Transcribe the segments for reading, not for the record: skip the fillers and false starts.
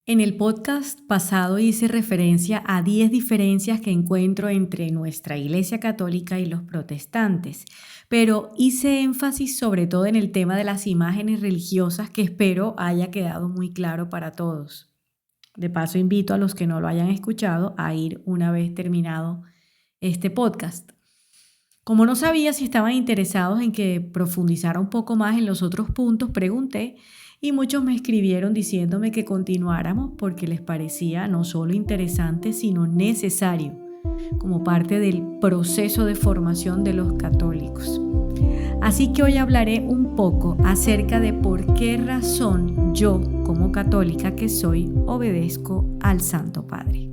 En el podcast pasado hice referencia a 10 diferencias que encuentro entre nuestra Iglesia Católica y los protestantes, pero hice énfasis sobre todo en el tema de las imágenes religiosas que espero haya quedado muy claro para todos. De paso, invito a los que no lo hayan escuchado a ir una vez terminado este podcast. Como no sabía si estaban interesados en que profundizara un poco más en los otros puntos, pregunté y muchos me escribieron diciéndome que continuáramos porque les parecía no solo interesante, sino necesario como parte del proceso de formación de los católicos. Así que hoy hablaré un poco acerca de por qué razón yo, como católica que soy, obedezco al Santo Padre.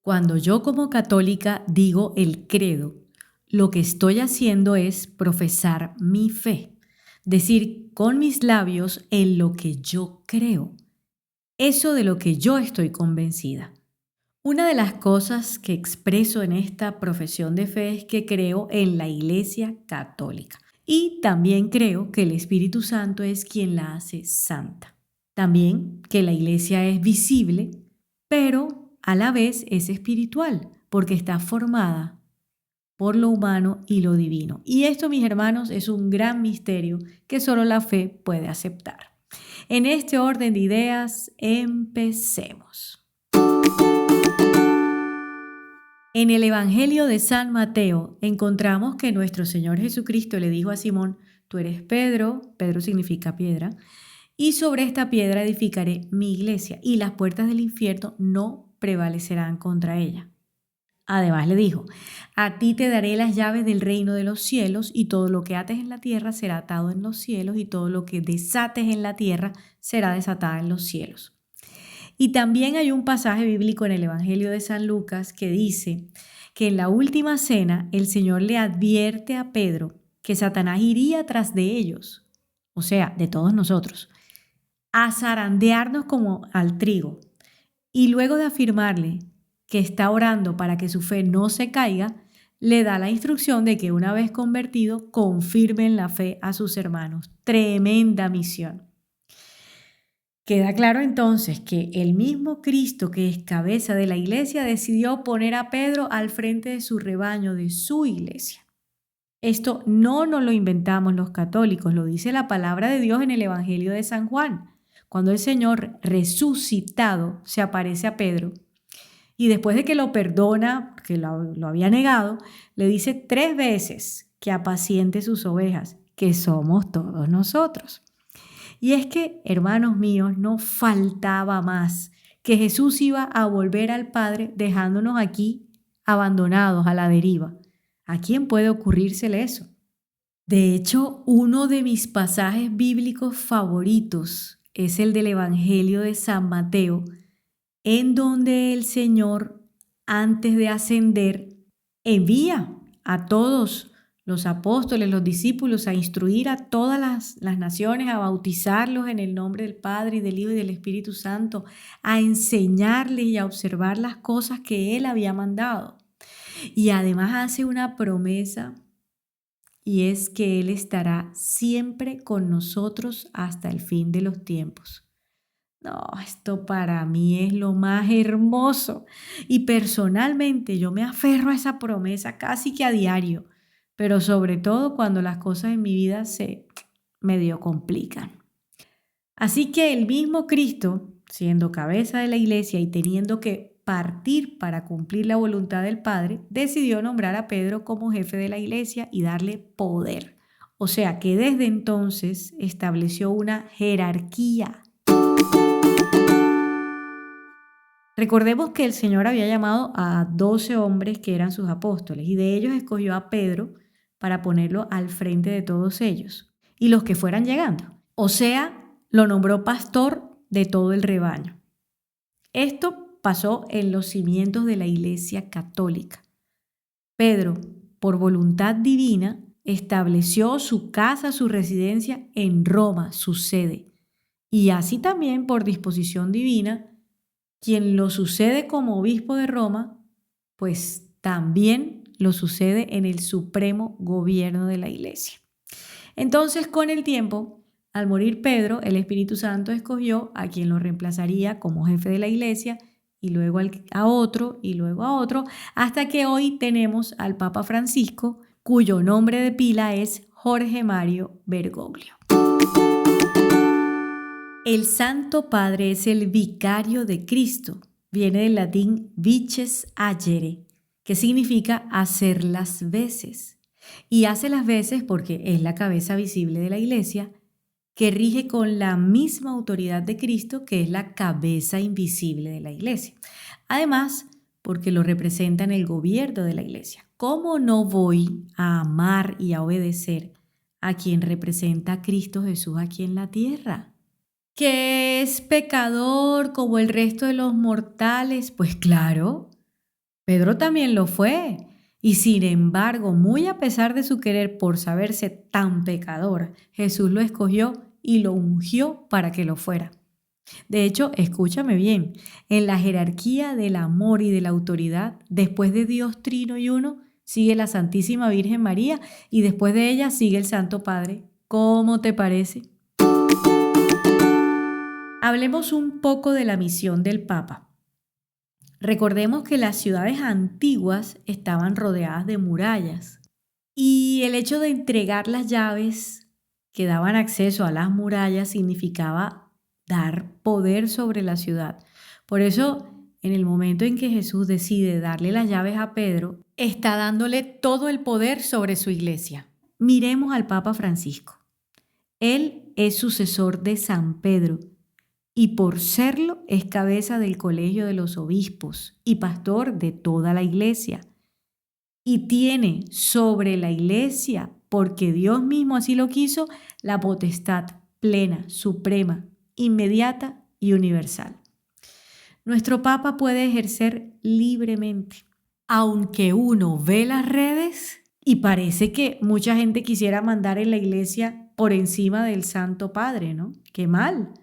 Cuando yo como católica digo el credo, lo que estoy haciendo es profesar mi fe, decir con mis labios en lo que yo creo, eso de lo que yo estoy convencida. Una de las cosas que expreso en esta profesión de fe es que creo en la Iglesia Católica y también creo que el Espíritu Santo es quien la hace santa. También que la Iglesia es visible, pero a la vez es espiritual porque está formada por lo humano y lo divino. Y esto, mis hermanos, es un gran misterio que solo la fe puede aceptar. En este orden de ideas, empecemos. En el Evangelio de San Mateo encontramos que nuestro Señor Jesucristo le dijo a Simón: tú eres Pedro, Pedro significa piedra, y sobre esta piedra edificaré mi iglesia, y las puertas del infierno no prevalecerán contra ella. Además le dijo: a ti te daré las llaves del reino de los cielos, y todo lo que ates en la tierra será atado en los cielos, y todo lo que desates en la tierra será desatada en los cielos. Y también hay un pasaje bíblico en el Evangelio de San Lucas que dice que en la última cena el Señor le advierte a Pedro que Satanás iría tras de ellos, o sea, de todos nosotros, a zarandearnos como al trigo. Y luego de afirmarle que está orando para que su fe no se caiga, le da la instrucción de que una vez convertido, confirmen la fe a sus hermanos. Tremenda misión. Queda claro entonces que el mismo Cristo, que es cabeza de la iglesia, decidió poner a Pedro al frente de su rebaño, de su iglesia. Esto no nos lo inventamos los católicos, lo dice la palabra de Dios en el Evangelio de San Juan, cuando el Señor resucitado se aparece a Pedro y después de que lo perdona, que lo había negado, le dice 3 veces que apaciente sus ovejas, que somos todos nosotros. Y es que, hermanos míos, no faltaba más que Jesús iba a volver al Padre dejándonos aquí abandonados a la deriva. ¿A quién puede ocurrírsele eso? De hecho, uno de mis pasajes bíblicos favoritos es el del Evangelio de San Mateo, en donde el Señor, antes de ascender, envía a todos los apóstoles, los discípulos, a instruir a todas las naciones, a bautizarlos en el nombre del Padre y del Hijo y del Espíritu Santo, a enseñarles y a observar las cosas que Él había mandado. Y además hace una promesa, y es que Él estará siempre con nosotros hasta el fin de los tiempos. No, esto para mí es lo más hermoso y personalmente yo me aferro a esa promesa casi que a diario, pero sobre todo cuando las cosas en mi vida se medio complican. Así que el mismo Cristo, siendo cabeza de la iglesia y teniendo que partir para cumplir la voluntad del Padre, decidió nombrar a Pedro como jefe de la iglesia y darle poder. O sea que desde entonces estableció una jerarquía. Recordemos que el Señor había llamado a 12 hombres que eran sus apóstoles y de ellos escogió a Pedro para ponerlo al frente de todos ellos y los que fueran llegando. O sea, lo nombró pastor de todo el rebaño. Esto pasó en los cimientos de la Iglesia Católica. Pedro, por voluntad divina, estableció su casa, su residencia en Roma, su sede. Y así también, por disposición divina, quien lo sucede como obispo de Roma, pues también lo sucede en el supremo gobierno de la iglesia. Entonces, con el tiempo, Al morir Pedro, el Espíritu Santo escogió a quien lo reemplazaría como jefe de la iglesia y luego a otro y luego a otro, hasta que hoy tenemos al Papa Francisco, cuyo nombre de pila es Jorge Mario Bergoglio. El Santo Padre es el vicario de Cristo. Viene del latín vices agere, que significa hacer las veces. Y hace las veces porque es la cabeza visible de la iglesia, que rige con la misma autoridad de Cristo, que es la cabeza invisible de la iglesia. Además, porque lo representa en el gobierno de la iglesia. ¿Cómo no voy a amar y a obedecer a quien representa a Cristo Jesús aquí en la tierra? ¿Que es pecador como el resto de los mortales? Pues claro, Pedro también lo fue. Y sin embargo, muy a pesar de su querer por saberse tan pecador, Jesús lo escogió y lo ungió para que lo fuera. De hecho, escúchame bien, en la jerarquía del amor y de la autoridad, después de Dios Trino y Uno, sigue la Santísima Virgen María y después de ella sigue el Santo Padre. ¿Cómo te parece? Hablemos un poco de la misión del Papa. Recordemos que las ciudades antiguas estaban rodeadas de murallas y el hecho de entregar las llaves que daban acceso a las murallas significaba dar poder sobre la ciudad. Por eso, en el momento en que Jesús decide darle las llaves a Pedro, está dándole todo el poder sobre su iglesia. Miremos al Papa Francisco. Él es sucesor de San Pedro y por serlo es cabeza del Colegio de los Obispos y pastor de toda la iglesia. Y tiene sobre la iglesia, porque Dios mismo así lo quiso, la potestad plena, suprema, inmediata y universal. Nuestro Papa puede ejercer libremente, aunque uno ve las redes y parece que mucha gente quisiera mandar en la iglesia por encima del Santo Padre, ¿no? ¡Qué mal!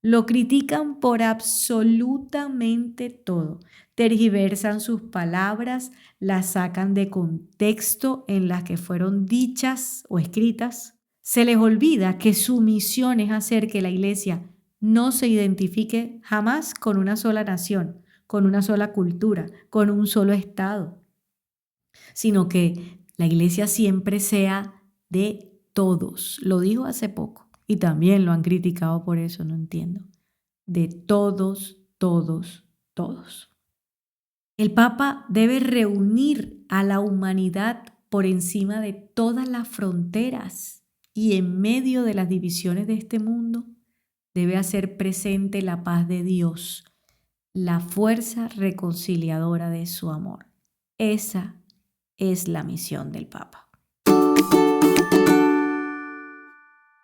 Lo critican por absolutamente todo. Tergiversan sus palabras, las sacan de contexto en las que fueron dichas o escritas. Se les olvida que su misión es hacer que la iglesia no se identifique jamás con una sola nación, con una sola cultura, con un solo estado, sino que la iglesia siempre sea de todos. Lo dijo hace poco. Y también lo han criticado por eso, no entiendo. De todos, todos, todos. El Papa debe reunir a la humanidad por encima de todas las fronteras y en medio de las divisiones de este mundo debe hacer presente la paz de Dios, la fuerza reconciliadora de su amor. Esa es la misión del Papa.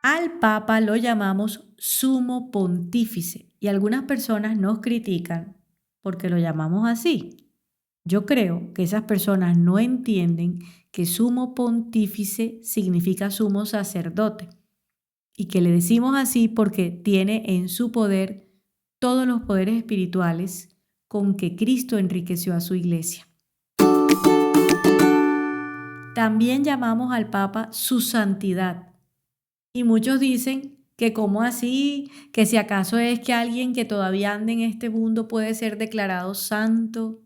Al Papa lo llamamos sumo pontífice y algunas personas nos critican porque lo llamamos así. Yo creo que esas personas no entienden que sumo pontífice significa sumo sacerdote y que le decimos así porque tiene en su poder todos los poderes espirituales con que Cristo enriqueció a su iglesia. También llamamos al Papa su santidad. Y muchos dicen que cómo así, que si acaso es que alguien que todavía anda en este mundo puede ser declarado santo.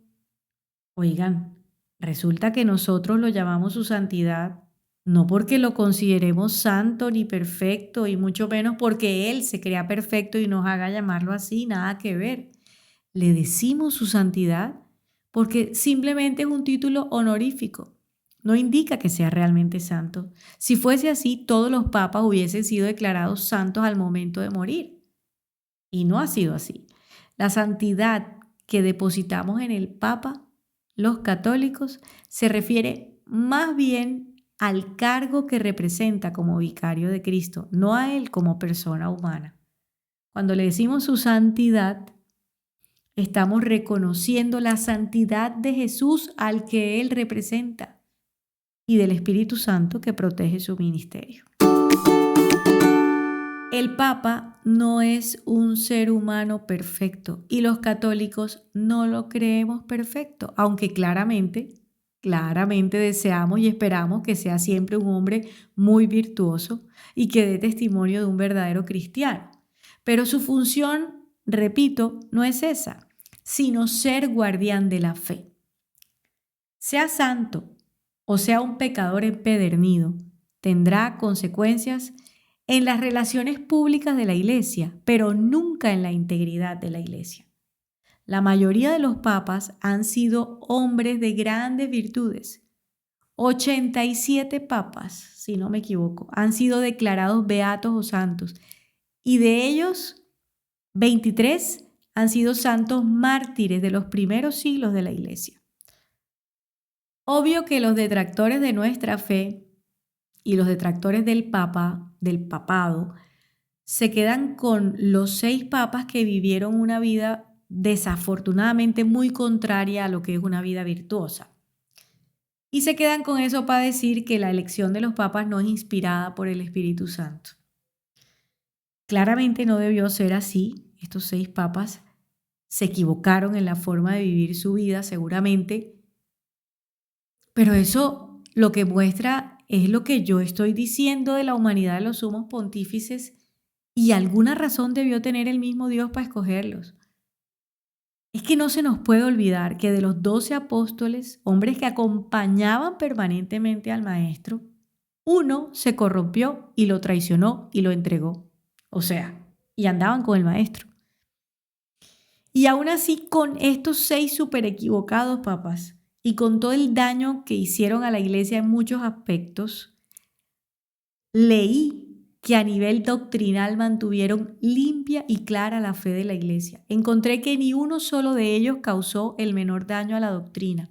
Oigan, resulta que nosotros lo llamamos su santidad, no porque lo consideremos santo ni perfecto, y mucho menos porque Él se crea perfecto y nos haga llamarlo así, nada que ver. Le decimos su santidad porque simplemente es un título honorífico. No indica que sea realmente santo. Si fuese así, todos los papas hubiesen sido declarados santos al momento de morir. Y no ha sido así. La santidad que depositamos en el Papa, los católicos, se refiere más bien al cargo que representa como vicario de Cristo, no a él como persona humana. Cuando le decimos su santidad, estamos reconociendo la santidad de Jesús al que él representa y del Espíritu Santo que protege su ministerio. El Papa no es un ser humano perfecto y los católicos no lo creemos perfecto, aunque claramente Claramente deseamos y esperamos que sea siempre un hombre muy virtuoso y que dé testimonio de un verdadero cristiano. Pero su función, repito, no es esa, sino ser guardián de la fe. Sea santo o sea un pecador empedernido, tendrá consecuencias en las relaciones públicas de la iglesia, pero nunca en la integridad de la iglesia. La mayoría de los papas han sido hombres de grandes virtudes. 87 papas, si no me equivoco, han sido declarados beatos o santos, y de ellos 23 han sido santos mártires de los primeros siglos de la iglesia. Obvio que los detractores de nuestra fe y los detractores del papado, se quedan con los 6 papas que vivieron una vida desafortunadamente muy contraria a lo que es una vida virtuosa. Y se quedan con eso para decir que la elección de los papas no es inspirada por el Espíritu Santo. Claramente no debió ser así. Estos 6 papas se equivocaron en la forma de vivir su vida, seguramente. Pero eso lo que muestra es lo que yo estoy diciendo de la humanidad de los sumos pontífices, y alguna razón debió tener el mismo Dios para escogerlos. Es que no se nos puede olvidar que de los 12 apóstoles, hombres que acompañaban permanentemente al Maestro, uno se corrompió y lo traicionó y lo entregó. O sea, y andaban con el Maestro. Y aún así, con estos 6 súper equivocados papas y con todo el daño que hicieron a la iglesia en muchos aspectos, leí que a nivel doctrinal mantuvieron limpia y clara la fe de la iglesia. Encontré que ni uno solo de ellos causó el menor daño a la doctrina.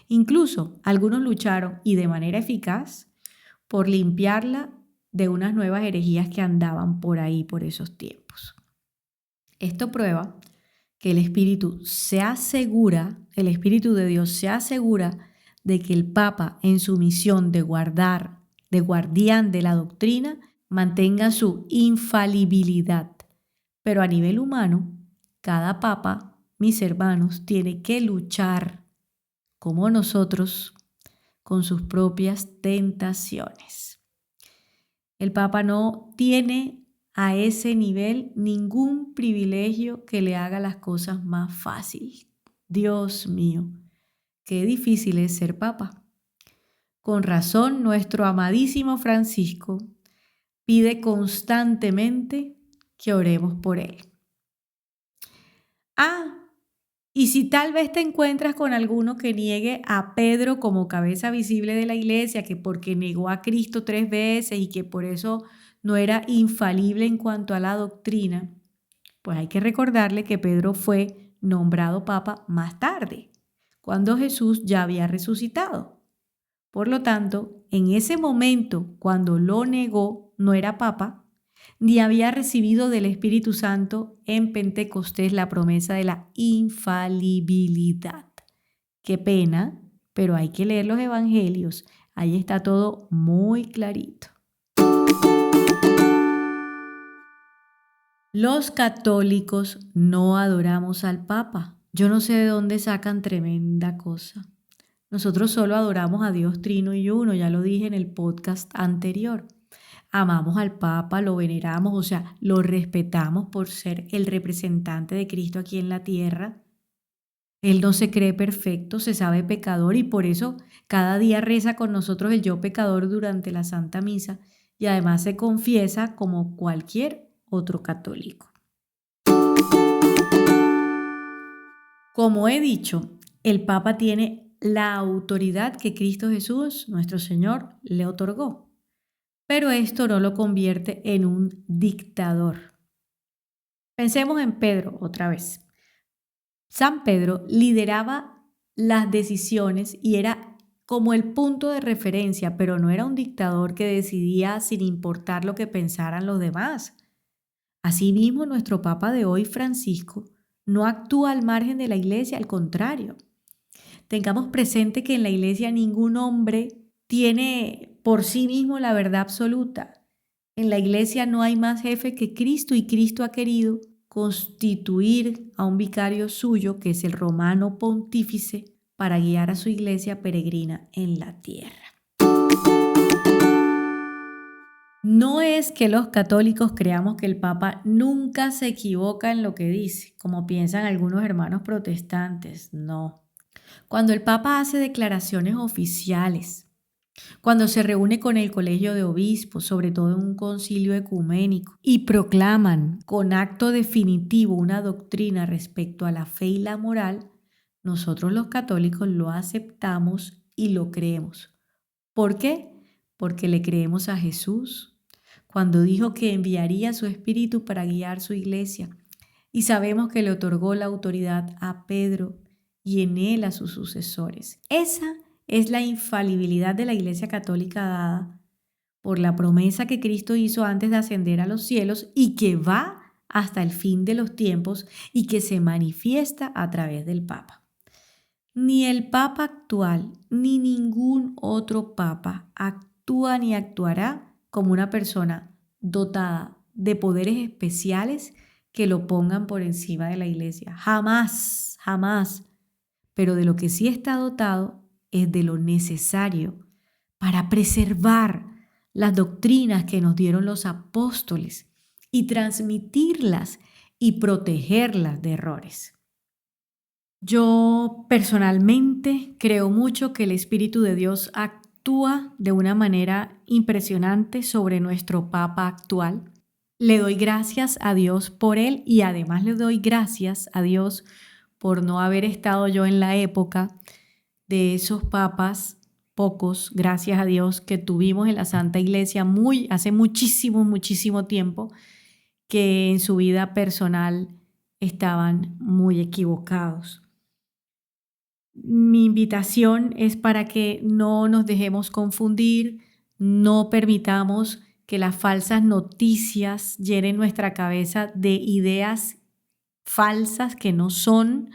Incluso algunos lucharon, y de manera eficaz, por limpiarla de unas nuevas herejías que andaban por ahí por esos tiempos. Esto prueba que el Espíritu de Dios se asegura de que el Papa, en su misión de guardián de la doctrina, mantenga su infalibilidad. Pero a nivel humano, cada papa, mis hermanos, tiene que luchar, como nosotros, con sus propias tentaciones. El papa no tiene a ese nivel ningún privilegio que le haga las cosas más fáciles. Dios mío, qué difícil es ser papa. Con razón, nuestro amadísimo Francisco pide constantemente que oremos por él. Y si tal vez te encuentras con alguno que niegue a Pedro como cabeza visible de la iglesia, que porque negó a Cristo 3 veces y que por eso no era infalible en cuanto a la doctrina, pues hay que recordarle que Pedro fue nombrado papa más tarde, cuando Jesús ya había resucitado. Por lo tanto, en ese momento, cuando lo negó, no era papa, ni había recibido del Espíritu Santo en Pentecostés la promesa de la infalibilidad. Qué pena, pero hay que leer los evangelios. Ahí está todo muy clarito. Los católicos no adoramos al Papa. Yo no sé de dónde sacan tremenda cosa. Nosotros solo adoramos a Dios Trino y Uno, ya lo dije en el podcast anterior. Amamos al Papa, lo veneramos, o sea, lo respetamos por ser el representante de Cristo aquí en la tierra. Él no se cree perfecto, se sabe pecador, y por eso cada día reza con nosotros el yo pecador durante la Santa Misa, y además se confiesa como cualquier otro católico. Como he dicho, el Papa tiene la autoridad que Cristo Jesús, nuestro Señor, le otorgó. Pero esto no lo convierte en un dictador. Pensemos en Pedro otra vez. San Pedro lideraba las decisiones y era como el punto de referencia, pero no era un dictador que decidía sin importar lo que pensaran los demás. Asimismo, nuestro Papa de hoy, Francisco, no actúa al margen de la Iglesia, al contrario. Tengamos presente que en la Iglesia ningún hombre tiene por sí mismo la verdad absoluta. En la Iglesia no hay más jefe que Cristo, y Cristo ha querido constituir a un vicario suyo, que es el romano pontífice, para guiar a su iglesia peregrina en la tierra. No es que los católicos creamos que el Papa nunca se equivoca en lo que dice, como piensan algunos hermanos protestantes, no. Cuando el Papa hace declaraciones oficiales, cuando se reúne con el colegio de obispos, sobre todo en un concilio ecuménico, y proclaman con acto definitivo una doctrina respecto a la fe y la moral, nosotros los católicos lo aceptamos y lo creemos. ¿Por qué? Porque le creemos a Jesús cuando dijo que enviaría su Espíritu para guiar su iglesia, y sabemos que le otorgó la autoridad a Pedro y en él a sus sucesores. Esa es la infalibilidad de la Iglesia Católica dada por la promesa que Cristo hizo antes de ascender a los cielos y que va hasta el fin de los tiempos y que se manifiesta a través del Papa. Ni el Papa actual ni ningún otro Papa actúa ni actuará como una persona dotada de poderes especiales que lo pongan por encima de la Iglesia. Jamás, jamás. Pero de lo que sí está dotado es de lo necesario para preservar las doctrinas que nos dieron los apóstoles y transmitirlas y protegerlas de errores. Yo personalmente creo mucho que el Espíritu de Dios actúa de una manera impresionante sobre nuestro Papa actual. Le doy gracias a Dios por él y además le doy gracias a Dios por no haber estado yo en la época de esos papas, pocos, gracias a Dios, que tuvimos en la Santa Iglesia hace muchísimo tiempo, que en su vida personal estaban muy equivocados. Mi invitación es para que no nos dejemos confundir, no permitamos que las falsas noticias llenen nuestra cabeza de ideas falsas que no son.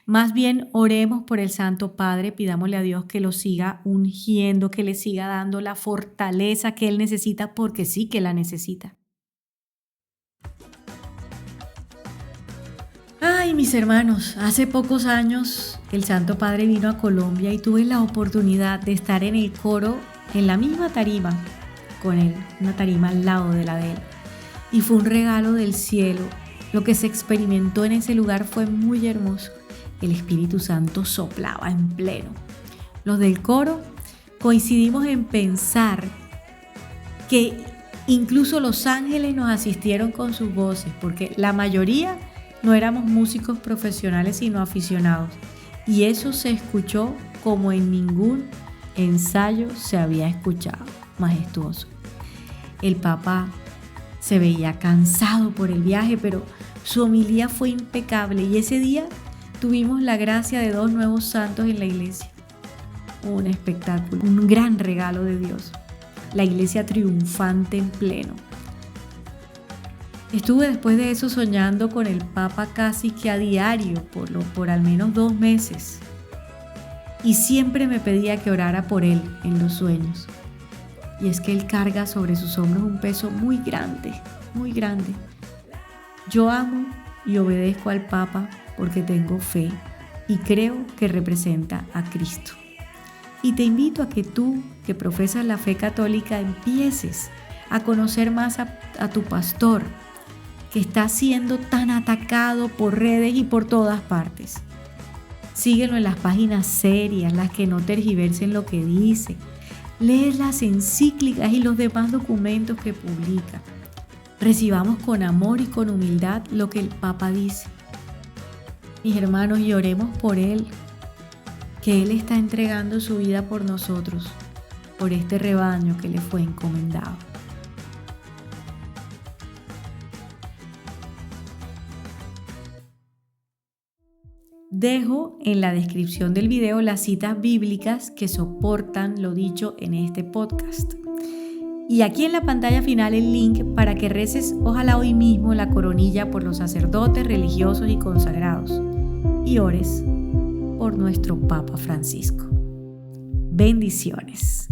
Más bien oremos por el Santo Padre, pidámosle a Dios que lo siga ungiendo, que le siga dando la fortaleza que él necesita, porque sí que la necesita. Ay, mis hermanos, hace pocos años el Santo Padre vino a Colombia y tuve la oportunidad de estar en el coro, en la misma tarima con él, una tarima al lado de la de él. Y fue un regalo del cielo. Lo que se experimentó en ese lugar fue muy hermoso. El Espíritu Santo soplaba en pleno. Los del coro coincidimos en pensar que incluso los ángeles nos asistieron con sus voces, porque la mayoría no éramos músicos profesionales sino aficionados, y eso se escuchó como en ningún ensayo se había escuchado. Majestuoso. El Papa se veía cansado por el viaje, pero su homilía fue impecable y ese día tuvimos la gracia de 2 nuevos santos en la iglesia. Un espectáculo, un gran regalo de Dios. La iglesia triunfante en pleno. Estuve después de eso soñando con el Papa casi que a diario por al menos 2 meses. Y siempre me pedía que orara por él en los sueños. Y es que él carga sobre sus hombros un peso muy grande, muy grande. Yo amo y obedezco al Papa porque tengo fe y creo que representa a Cristo. Y te invito a que tú, que profesas la fe católica, empieces a conocer más a tu pastor, que está siendo tan atacado por redes y por todas partes. Síguelo en las páginas serias, las que no tergiversen lo que dice. Lee las encíclicas y los demás documentos que publica. Recibamos con amor y con humildad lo que el Papa dice. Mis hermanos, y oremos por él, que él está entregando su vida por nosotros, por este rebaño que le fue encomendado. Dejo en la descripción del video las citas bíblicas que soportan lo dicho en este podcast. Y aquí en la pantalla final el link para que reces ojalá hoy mismo la coronilla por los sacerdotes religiosos y consagrados. Y ores por nuestro Papa Francisco. Bendiciones.